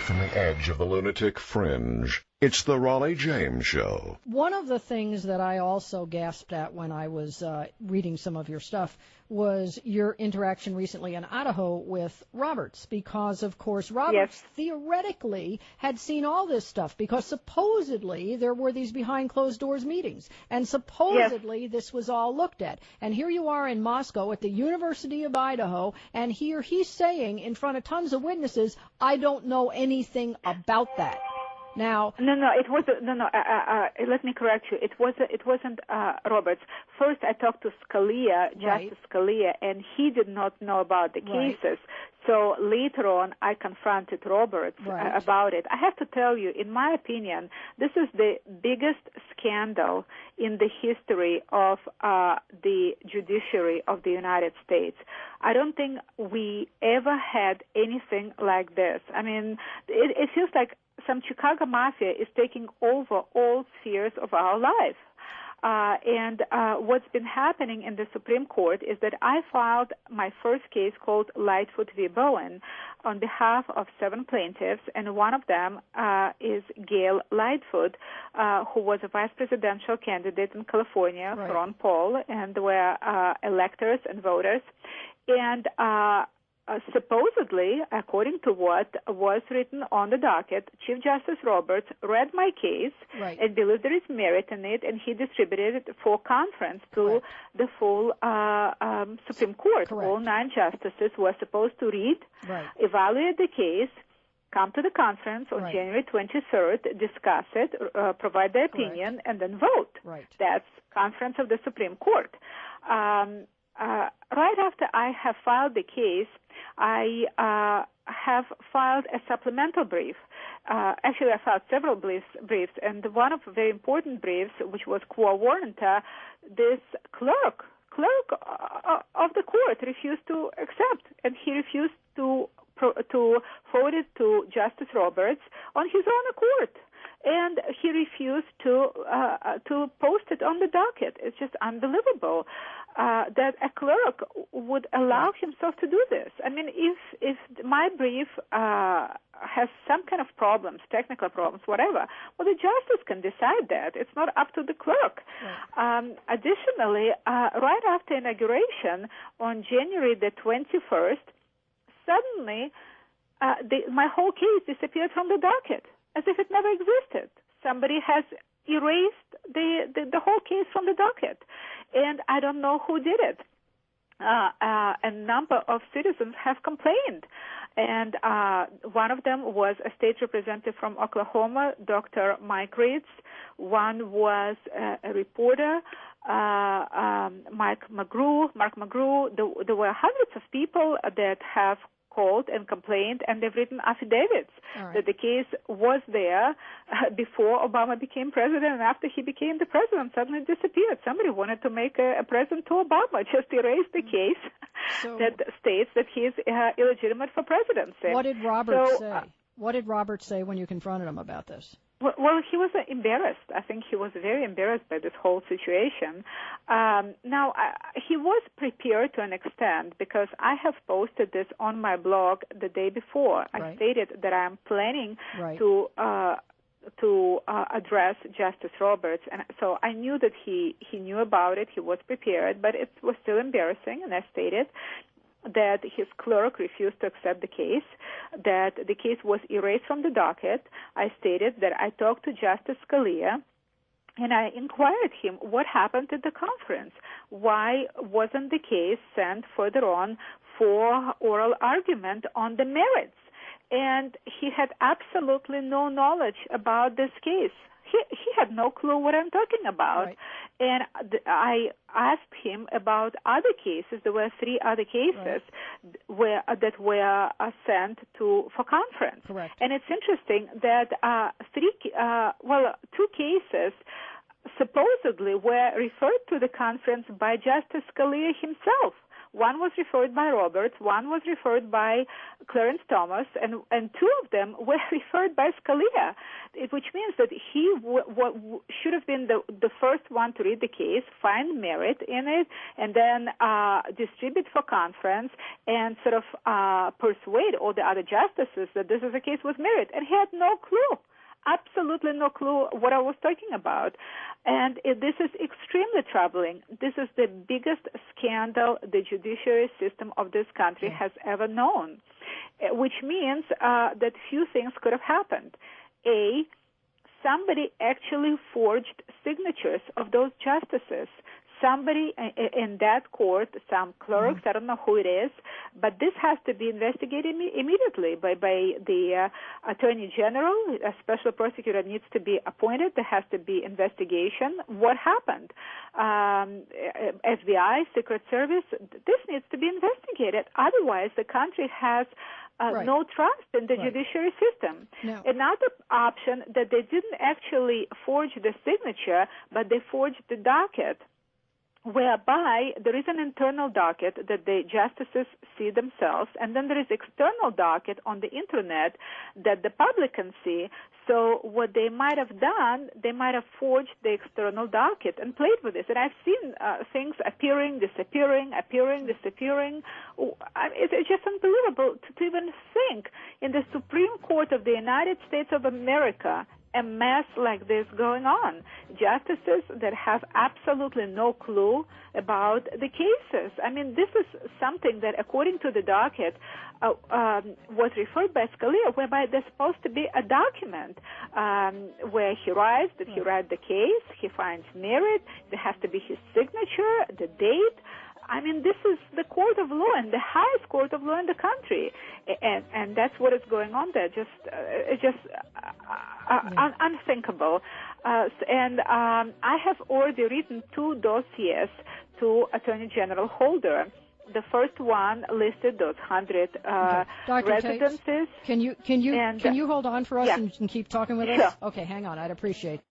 from the edge of the lunatic fringe. It's the Raleigh James Show. One of the things that I also gasped at when I was reading some of your stuff was your interaction recently in Idaho with Roberts, because, of course, Roberts theoretically had seen all this stuff, because supposedly there were these behind-closed-doors meetings, and supposedly this was all looked at. And here you are in Moscow at the University of Idaho, and here he's saying in front of tons of witnesses, I don't know anything about that. Now, it was let me correct you. It wasn't Roberts. First, I talked to Scalia, Justice Scalia, and he did not know about the cases. So later on, I confronted Roberts about it. I have to tell you, in my opinion, this is the biggest scandal in the history of the judiciary of the United States. I don't think we ever had anything like this. I mean, it feels like some Chicago mafia is taking over all spheres of our life. And what's been happening in the Supreme Court is that I filed my first case called Lightfoot v. Bowen on behalf of 7 plaintiffs, and one of them is Gail Lightfoot, who was a vice presidential candidate in California for Ron Paul, and were electors and voters. And supposedly, according to what was written on the docket, Chief Justice Roberts read my case and believed there is merit in it, and he distributed it for conference to the full Supreme Court. All 9 justices were supposed to read, evaluate the case, come to the conference on January 23rd, discuss it, provide their opinion, and then vote. That's conference of the Supreme Court. Right after I have filed the case, I have filed a supplemental brief. Actually, I filed several briefs, and one of the very important briefs, which was quo warranto, this clerk of the court refused to accept, and he refused to forward it to Justice Roberts on his own accord. And he refused to post it on the docket. It's just unbelievable that a clerk would allow himself to do this. I mean, if my brief has some kind of problems, technical problems, whatever, well, the justice can decide that. It's not up to the clerk. Additionally, right after inauguration, on January the 21st, suddenly my whole case disappeared from the docket, as if it never existed. Somebody has erased the whole case from the docket, and I don't know who did it. A number of citizens have complained, and one of them was a state representative from Oklahoma, Dr. Mike Reitz. One was a reporter, Mark McGrew. There were hundreds of people that have called and complained, and they've written affidavits that the case was there before Obama became president, and after he became the president, suddenly disappeared. Somebody wanted to make a present to Obama, just erase the case that states that he's illegitimate for presidency. What did Roberts say? What did Roberts say when you confronted him about this? Well, he was embarrassed. I think he was very embarrassed by this whole situation. Now, he was prepared to an extent, because I have posted this on my blog the day before. I stated that I am planning to address Justice Roberts, and so I knew that he knew about it. He was prepared, but it was still embarrassing, and I stated that his clerk refused to accept the case, that the case was erased from the docket. I stated that I talked to Justice Scalia, and I inquired him what happened at the conference. Why wasn't the case sent further on for oral argument on the merits? And he had absolutely no knowledge about this case. He had no clue what I'm talking about. And I asked him about other cases. There were 3 other cases that were sent for conference. And it's interesting that 2 cases supposedly were referred to the conference by Justice Scalia himself. One was referred by Roberts, one was referred by Clarence Thomas, and two of them were referred by Scalia, which means that he should have been the first one to read the case, find merit in it, and then distribute for conference and sort of persuade all the other justices that this is a case with merit. And he had no clue. Absolutely no clue what I was talking about. And this is extremely troubling. This is the biggest scandal the judiciary system of this country has ever known, which means that few things could have happened. A, somebody actually forged signatures of those justices. Somebody in that court, some clerks, I don't know who it is, but this has to be investigated immediately by the Attorney General. A special prosecutor needs to be appointed. There has to be investigation. What happened? FBI, Secret Service, this needs to be investigated. Otherwise, the country has no trust in the judiciary system. No. Another option that they didn't actually forge the signature, but they forged the docket, whereby there is an internal docket that the justices see themselves, and then there is external docket on the Internet that the public can see. So what they might have done, they might have forged the external docket and played with this. And I've seen things appearing, disappearing, appearing, disappearing. It's just unbelievable to even think in the Supreme Court of the United States of America, a mess like this going on. Justices that have absolutely no clue about the cases. I mean, this is something that, according to the docket, was referred by Scalia, whereby there's supposed to be a document where he writes that he read the case, he finds merit, there has to be his signature, the date. I mean, this is the court of law and the highest court of law in the country, and that's what is going on there. Unthinkable. And I have already written 2 dossiers to Attorney General Holder. The first one listed those 100 residences. Can you hold on for us and keep talking with us? Sure. Okay, hang on. I'd appreciate it.